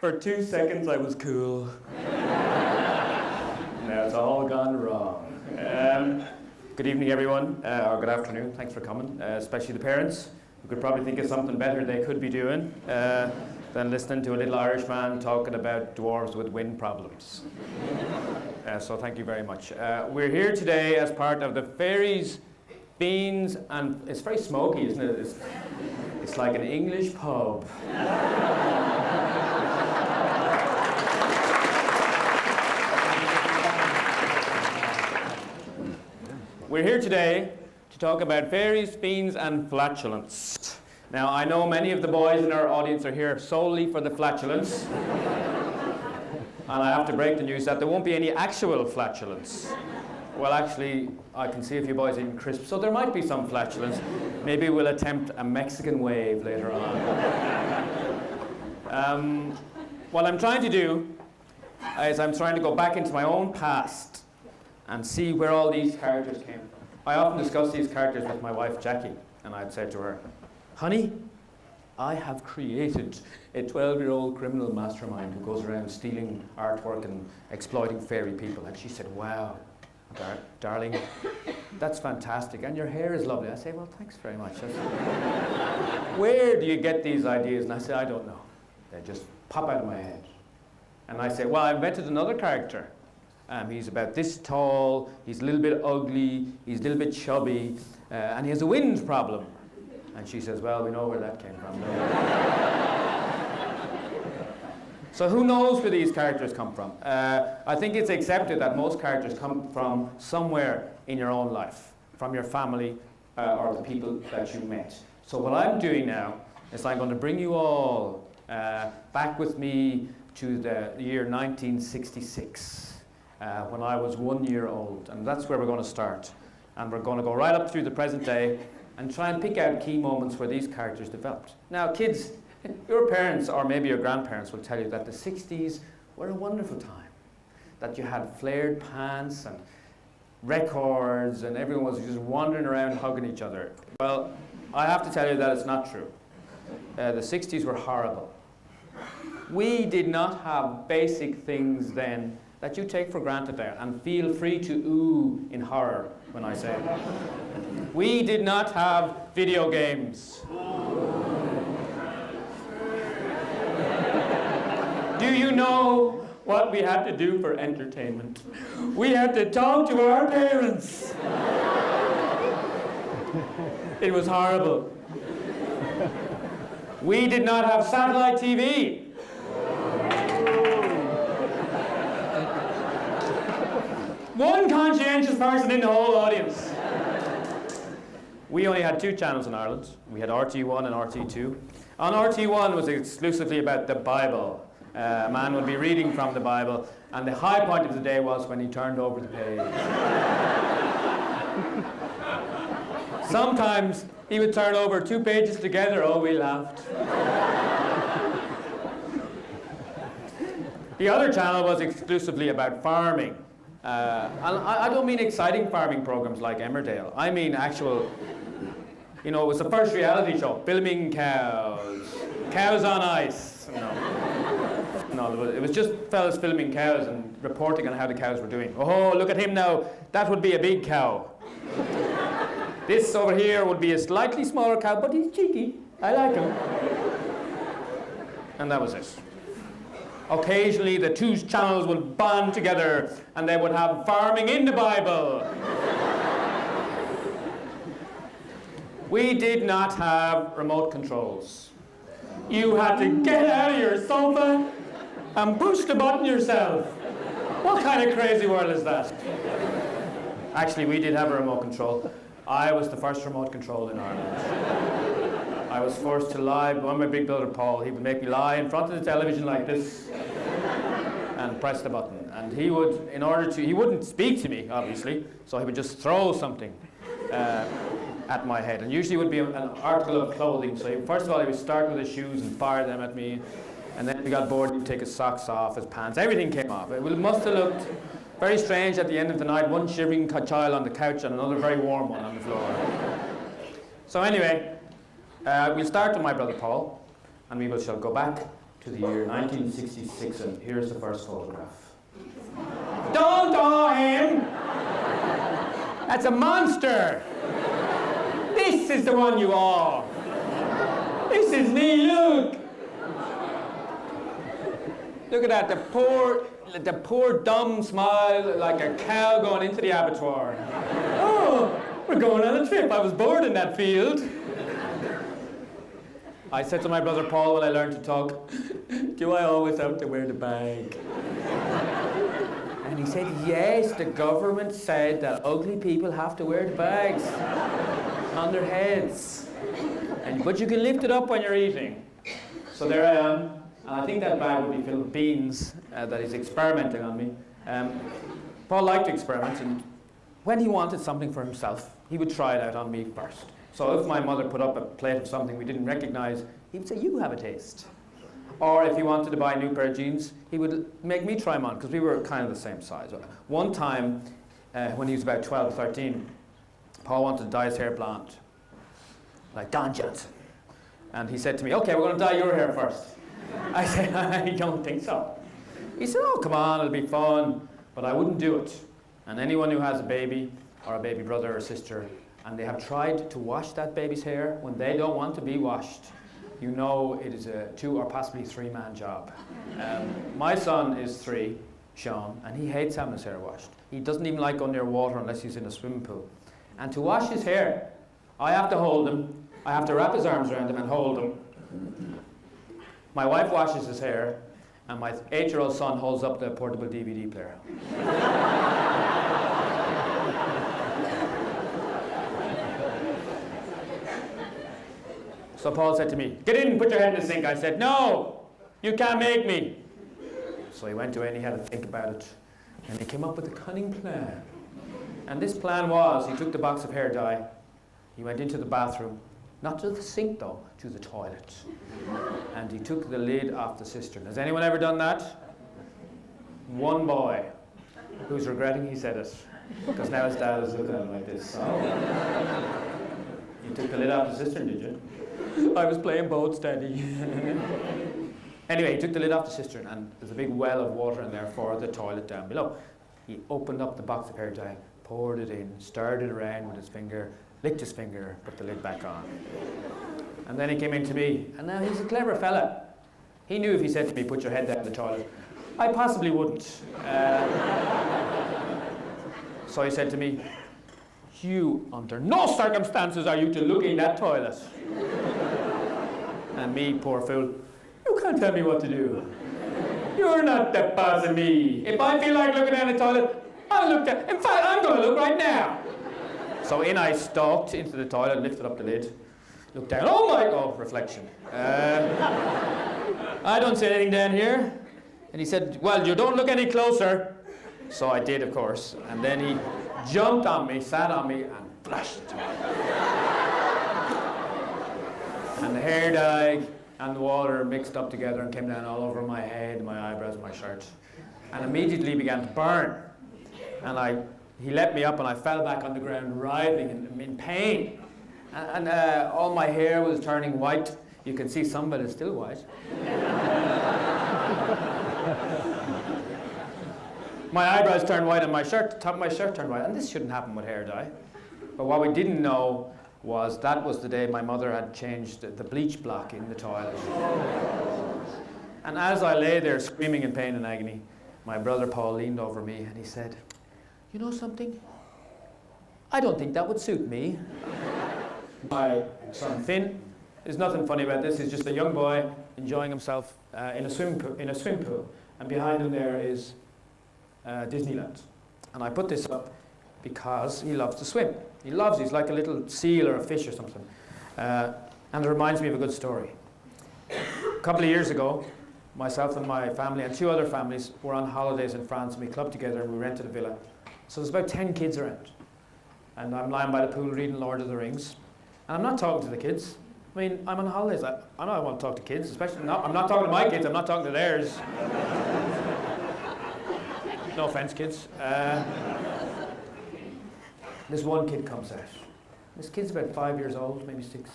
For 2 seconds I was cool. Now it's all gone wrong. Good evening, everyone, or good afternoon. Thanks for coming, especially the parents, who could probably think of something better they could be doing than listening to a little Irish man talking about dwarves with wind problems. So thank you very much. We're here today as part of the Fairies, Fiends, and it's very smoky, isn't it? It's like an English pub. We're here today to talk about fairies, fiends, and flatulence. Now, I know many of the boys in our audience are here solely for the flatulence. And I have to break the news that there won't be any actual flatulence. Well, actually, I can see a few boys eating crisps, so there might be some flatulence. Maybe we'll attempt a Mexican wave later on. What I'm trying to do is I'm trying to go back into my own past and see where all these characters came from. I often discuss these characters with my wife, Jackie, and I'd say to her, honey, I have created a 12-year-old criminal mastermind who goes around stealing artwork and exploiting fairy people. And she said, wow, darling, that's fantastic, and your hair is lovely. I say, well, thanks very much. Where do you get these ideas? And I say, I don't know. They just pop out of my head. And I say, well, I invented another character. He's about this tall, he's a little bit ugly, he's a little bit chubby, and he has a wind problem. And she says, well, we know where that came from. So who knows where these characters come from? I think it's accepted that most characters come from somewhere in your own life, from your family or the people that you met. So what I'm doing now is I'm going to bring you all back with me to the year 1966. When I was 1 year old, and that's where we're going to start. And we're going to go right up through the present day and try and pick out key moments where these characters developed. Now, kids, your parents or maybe your grandparents will tell you that the 60s were a wonderful time, that you had flared pants and records and everyone was just wandering around hugging each other. Well, I have to tell you that it's not true. The 60s were horrible. We did not have basic things then that you take for granted there, and feel free to ooh in horror when I say it. We did not have video games. Do you know what we had to do for entertainment? We had to talk to our parents. It was horrible. We did not have satellite TV. One conscientious person in the whole audience. We only had 2 channels in Ireland. We had RT1 and RT2. On RT1 was exclusively about the Bible. A man would be reading from the Bible, and the high point of the day was when he turned over the page. Sometimes he would turn over 2 pages together. Oh, we laughed. The other channel was exclusively about farming. And I don't mean exciting farming programs like Emmerdale. I mean actual, it was the first reality show, filming cows, cows on ice. No, it was just fellas filming cows and reporting on how the cows were doing. Oh, look at him now. That would be a big cow. This over here would be a slightly smaller cow, but he's cheeky. I like him. And that was it. Occasionally, the 2 channels would band together and they would have farming in the Bible. We did not have remote controls. You had to get out of your sofa and push the button yourself. What kind of crazy world is that? Actually, we did have a remote control. I was the first remote control in Ireland. I was forced to lie. One of my big brother, Paul, he would make me lie in front of the television like this and press the button. And he would, he wouldn't speak to me, obviously, so he would just throw something at my head. And usually it would be an article of clothing. So first of all, he would start with his shoes and fire them at me. And then if he got bored, he'd take his socks off, his pants, everything came off. It must have looked very strange at the end of the night, one shivering child on the couch and another very warm one on the floor. So anyway, we'll start with my brother Paul, and we shall go back to the year 1966, and here's the first photograph. Don't awe him! That's a monster! This is the one you awe! This is me, look! Look at that, the poor dumb smile like a cow going into the abattoir. Oh, we're going on a trip. I was bored in that field. I said to my brother Paul when I learned to talk, do I always have to wear the bag? And he said, yes, the government said that ugly people have to wear the bags on their heads. But you can lift it up when you're eating. So there I am. And I think that bag would be filled with beans that he's experimenting on me. Paul liked to experiment, and when he wanted something for himself, he would try it out on me first. So if my mother put up a plate of something we didn't recognize, he would say, you have a taste. Or if he wanted to buy a new pair of jeans, he would make me try them on, because we were kind of the same size. One time, when he was about 12 or 13, Paul wanted to dye his hair blonde, like Don Johnson. And he said to me, okay, we're going to dye your hair first. I said, I don't think so. He said, oh, come on, it'll be fun. But I wouldn't do it. And anyone who has a baby, or a baby brother or sister, and they have tried to wash that baby's hair when they don't want to be washed, you know it is a 2 or possibly 3-man job. My son is 3, Sean, and he hates having his hair washed. He doesn't even like going near water unless he's in a swimming pool. And to wash his hair, I have to hold him, I have to wrap his arms around him and hold him. My wife washes his hair, and my 8-year-old son holds up the portable DVD player. So Paul said to me, get in and put your head in the sink. I said, no, you can't make me. So he went away and he had to think about it. And he came up with a cunning plan. And this plan was, he took the box of hair dye, he went into the bathroom, not to the sink though, to the toilet. And he took the lid off the cistern. Has anyone ever done that? One boy who's regretting he said it, because now his dad is looking at him like this. Oh. You took the lid off the cistern, did you? I was playing boats, Daddy. Anyway, he took the lid off the cistern, and there's a big well of water in there for the toilet down below. He opened up the box of hair dye, poured it in, stirred it around with his finger, licked his finger, put the lid back on. And then he came in to me, and now he's a clever fella. He knew if he said to me, put your head down in the toilet, I possibly wouldn't. So he said to me, you, under no circumstances are you to look in that toilet. And me, poor fool, you can't tell me what to do. You're not the boss of me. If I feel like looking down the toilet, I'll look down. In fact, I'm going to look right now. So in I stalked into the toilet, lifted up the lid, looked down. Oh my God, reflection. I don't see anything down here. And he said, well, you don't look any closer. So I did, of course. And then he jumped on me, sat on me, and flushed. And the hair dye and the water mixed up together and came down all over my head, my eyebrows, my shirt. And immediately began to burn. And he let me up and I fell back on the ground writhing in pain. And all my hair was turning white. You can see some of it is still white. My eyebrows turned white and my shirt, top of my shirt turned white. And this shouldn't happen with hair dye. But what we didn't know was that was the day my mother had changed the bleach block in the toilet. And as I lay there screaming in pain and agony, my brother Paul leaned over me and he said, you know something? I don't think that would suit me. My son Finn, there's nothing funny about this. He's just a young boy enjoying himself in a swim pool. And behind him there is Disneyland. And I put this up because he loves to swim. He's like a little seal or a fish or something. And it reminds me of a good story. A couple of years ago, myself and my family and 2 other families were on holidays in France, and we clubbed together and we rented a villa. So there's about 10 kids around. And I'm lying by the pool reading Lord of the Rings. And I'm not talking to the kids. I mean, I'm on holidays. I know I want to talk to kids, especially not. I'm not talking to my kids, I'm not talking to theirs. No offense, kids. This one kid comes out. This kid's about 5 years old, maybe 6. And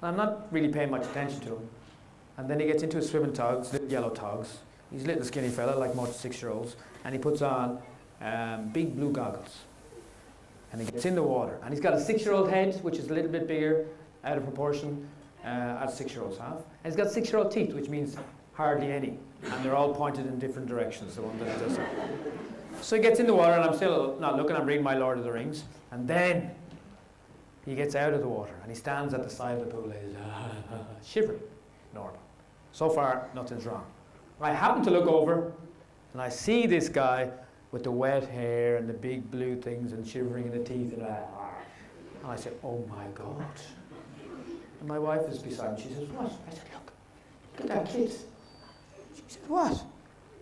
I'm not really paying much attention to him. And then he gets into his swimming togs, little yellow togs. He's a little skinny fella, like most 6-year-olds. And he puts on big blue goggles. And he gets in the water. And he's got a 6-year-old head, which is a little bit bigger, out of proportion, as 6-year-olds have. And he's got 6-year-old teeth, which means hardly any. And they're all pointed in different directions, the one that he does that. So he gets in the water, and I'm still not looking, I'm reading my Lord of the Rings. And then he gets out of the water, and he stands at the side of the pool, and he's shivering. Normal. So far, nothing's wrong. I happen to look over, and I see this guy with the wet hair and the big blue things and shivering in the teeth. And I said, oh my God. And my wife is beside me. She says, what? I said, look at that kid. She said, what?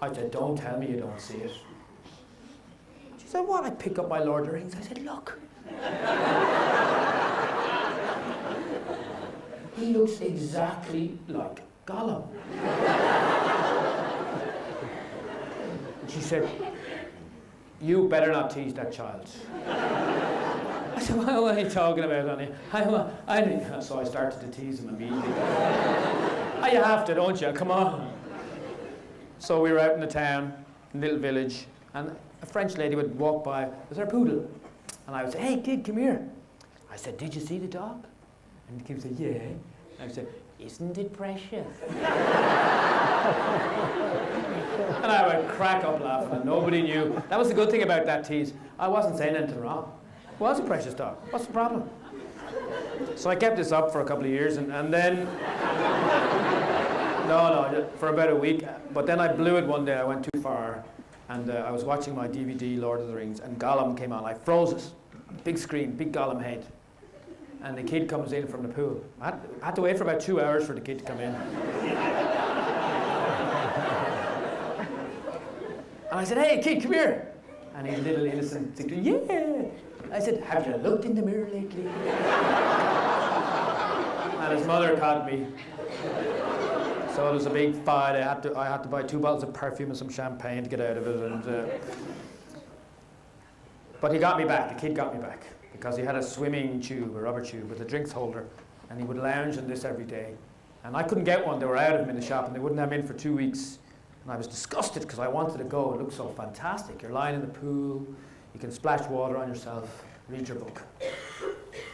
I said, don't tell me you don't see it. She said, what? I pick up my Lord of the Rings. I said, look. He looks exactly like Gollum. And she said, you better not tease that child. I said, well, what are you talking about, honey? So I started to tease him immediately. Oh, you have to, don't you? Come on. So we were out in the town, in a little village, and a French lady would walk by with her poodle. And I would say, hey, kid, come here. I said, did you see the dog? And the kid would say, yeah. And I would say, isn't it precious? And I would crack up laughing, and nobody knew. That was the good thing about that tease. I wasn't saying anything wrong. It was a precious dog. What's the problem? So I kept this up for a couple of years, and then... No, for about a week. But then I blew it one day. I went too far. And I was watching my DVD, Lord of the Rings, and Gollum came on. I froze it. Big screen, big Gollum head. And the kid comes in from the pool. I had to wait for about 2 hours for the kid to come in. And I said, hey, kid, come here. And he's a little innocent, thinking, yeah. I said, have you looked in the mirror lately? And his mother caught me. So it was a big fight. I had to buy 2 bottles of perfume and some champagne to get out of it. And, but he got me back. The kid got me back. Because he had a swimming tube, a rubber tube, with a drinks holder. And he would lounge in this every day. And I couldn't get one. They were out of them in the shop, and they wouldn't have me in for 2 weeks. And I was disgusted because I wanted to go. It looked so fantastic. You're lying in the pool. You can splash water on yourself. Read your book.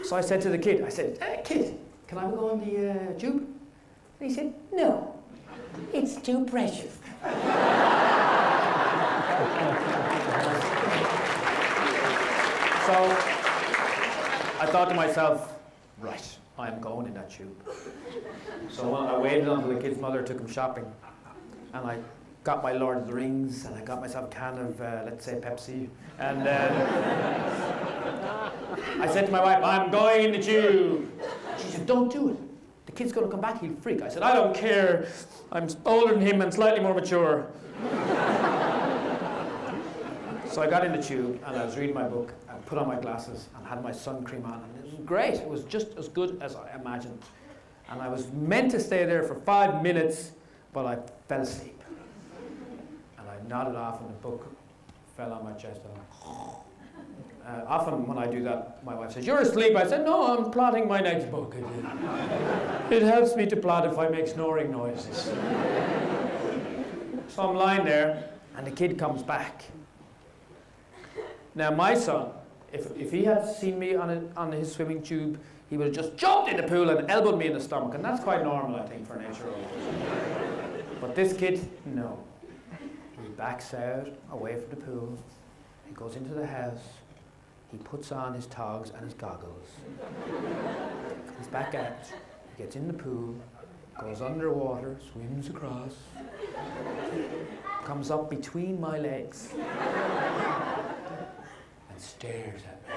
So I said to the kid, I said, hey, kid, can I go on the tube? And he said, no, it's too precious. So I thought to myself, right, I'm going in that tube. So I waited until the kid's mother took him shopping, and I got my Lord of the Rings, and I got myself a can of, let's say, Pepsi, and I said to my wife, I'm going in the tube. She said, don't do it. The kid's going to come back, he'll freak. I said, I don't care. I'm older than him and slightly more mature. So I got in the tube, and I was reading my book, and put on my glasses, and had my sun cream on, and it was great. It was just as good as I imagined. And I was meant to stay there for 5 minutes, but I fell asleep. And I nodded off, and the book fell on my chest. Often when I do that, my wife says, you're asleep. I said, no, I'm plotting my next book. It helps me to plot if I make snoring noises. So I'm lying there, and the kid comes back. Now my son, if he had seen me on his swimming tube, he would have just jumped in the pool and elbowed me in the stomach, and that's quite normal, I think, for an 8-year-old. But this kid, no. He backs out, away from the pool, he goes into the house, he puts on his togs and his goggles. He's back out, he gets in the pool, goes underwater, swims across, comes up between my legs, and stares at me.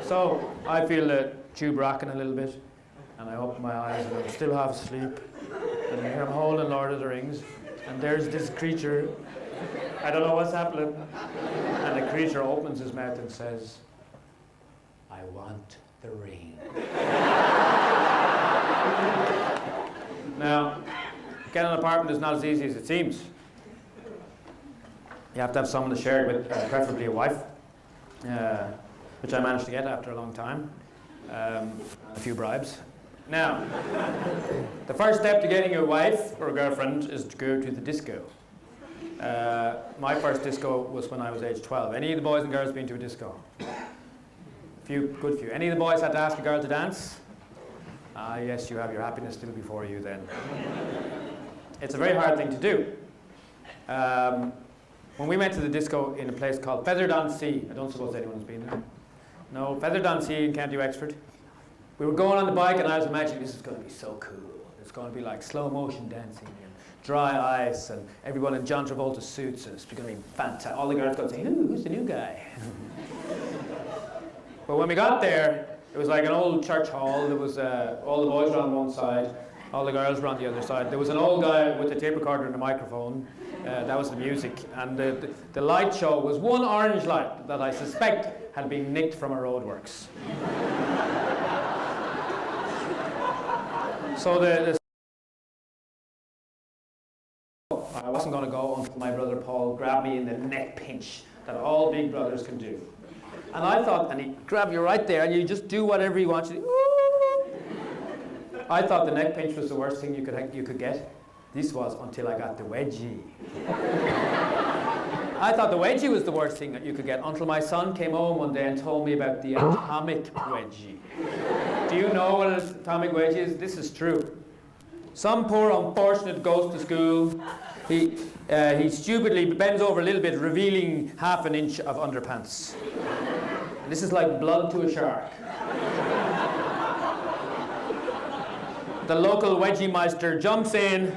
So I feel the tube rocking a little bit, and I open my eyes and I'm still half asleep. And here I'm holding Lord of the Rings, and there's this creature. I don't know what's happening. And the creature opens his mouth and says, I want the ring. Now, getting an apartment is not as easy as it seems. You have to have someone to share it with, preferably a wife, which I managed to get after a long time. a few bribes. Now, the first step to getting a wife or a girlfriend is to go to the disco. My first disco was when I was age 12. Any of the boys and girls been to a disco? Good few. Any of the boys had to ask a girl to dance? Ah, yes, you have your happiness still before you then. It's a very hard thing to do. When we went to the disco in a place called Featherdon-Sea, I don't suppose anyone's been there. No, Featherdon-Sea in County Wexford. We were going on the bike and I was imagining this is going to be so cool. It's going to be like slow motion dancing and dry ice and everyone in John Travolta suits and it's going to be fantastic. All the girls going to say, "Ooh, who's the new guy?" But when we got there, it was like an old church hall. There was all the boys were on one side, all the girls were on the other side. There was an old guy with a tape recorder and a microphone. That was the music. And the light show was one orange light that I suspect had been nicked from a roadworks. So I wasn't going to go until my brother Paul grabbed me in the neck pinch that all big brothers can do. And I thought, and he'd grab you right there and you just do whatever he wants you to do. I thought the neck pinch was the worst thing you could get. This was until I got the wedgie. I thought the wedgie was the worst thing that you could get until my son came home one day and told me about the atomic wedgie. Do you know what an atomic wedgie is? This is true. Some poor unfortunate goes to school. He stupidly bends over a little bit, revealing half an inch of underpants. This is like blood to a shark. The local wedgie meister jumps in,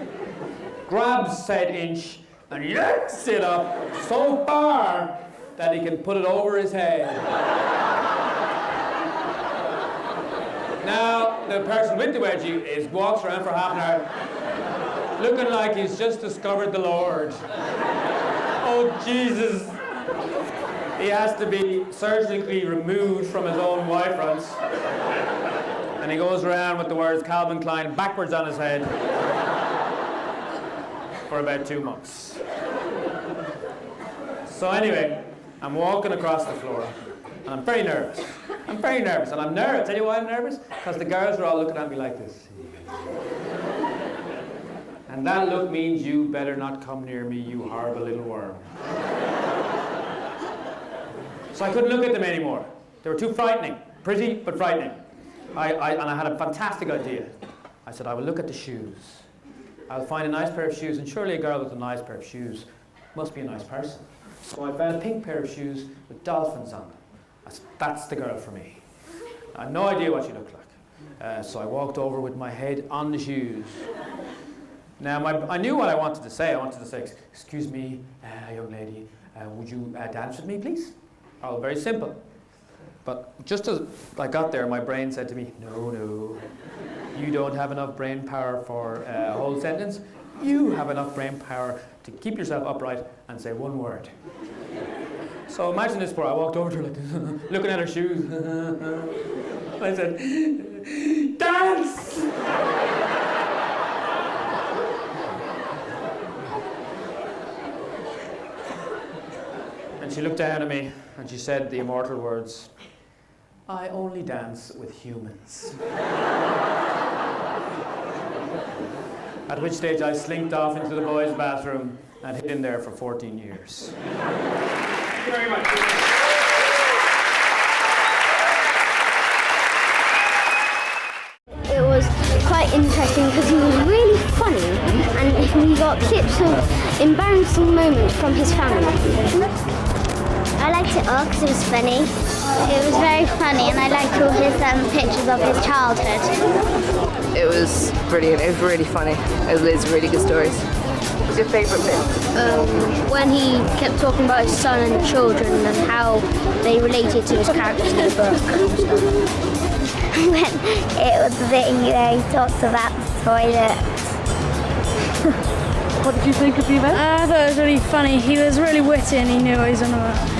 grabs said inch, and yanks it up so far that he can put it over his head. Now, the person with the wedgie walks around for half an hour looking like he's just discovered the Lord. Oh, Jesus. He has to be surgically removed from his own Y-fronts. And he goes around with the words Calvin Klein backwards on his head for about 2 months. So anyway, I'm walking across the floor and I'm very nervous. And I'm nervous. Tell you why I'm nervous? Because the girls are all looking at me like this. And that look means you better not come near me, you horrible little worm. So I couldn't look at them anymore. They were too frightening. Pretty, but frightening. And I had a fantastic idea. I said, I will look at the shoes. I'll find a nice pair of shoes, and surely a girl with a nice pair of shoes must be a nice person. So I found a pink pair of shoes with dolphins on them. I said, that's the girl for me. I had no idea what she looked like. So I walked over with my head on the shoes. Now, I knew what I wanted to say. I wanted to say, excuse me, young lady, would you dance with me, please? Oh, very simple. But just as I got there, my brain said to me, no, you don't have enough brain power for a whole sentence. You have enough brain power to keep yourself upright and say one word. So imagine this poor, I walked over to her like this, looking at her shoes. I said, dance! And she looked down at me and she said the immortal words, I only dance with humans. At which stage I slinked off into the boys' bathroom and hid in there for 14 years. Thank you very much. It was quite interesting because he was really funny and we got clips of embarrassing moments from his family. I liked it all because it was funny. It was very funny and I liked all his pictures of his childhood. It was brilliant, it was really funny. It was loads of really good stories. What's your favourite bit? When he kept talking about his son and children and how they related to his characters in the book. When it was the bit where he talked about the toilet. What did you think of the event? I thought it was really funny. He was really witty and he knew what he was on about.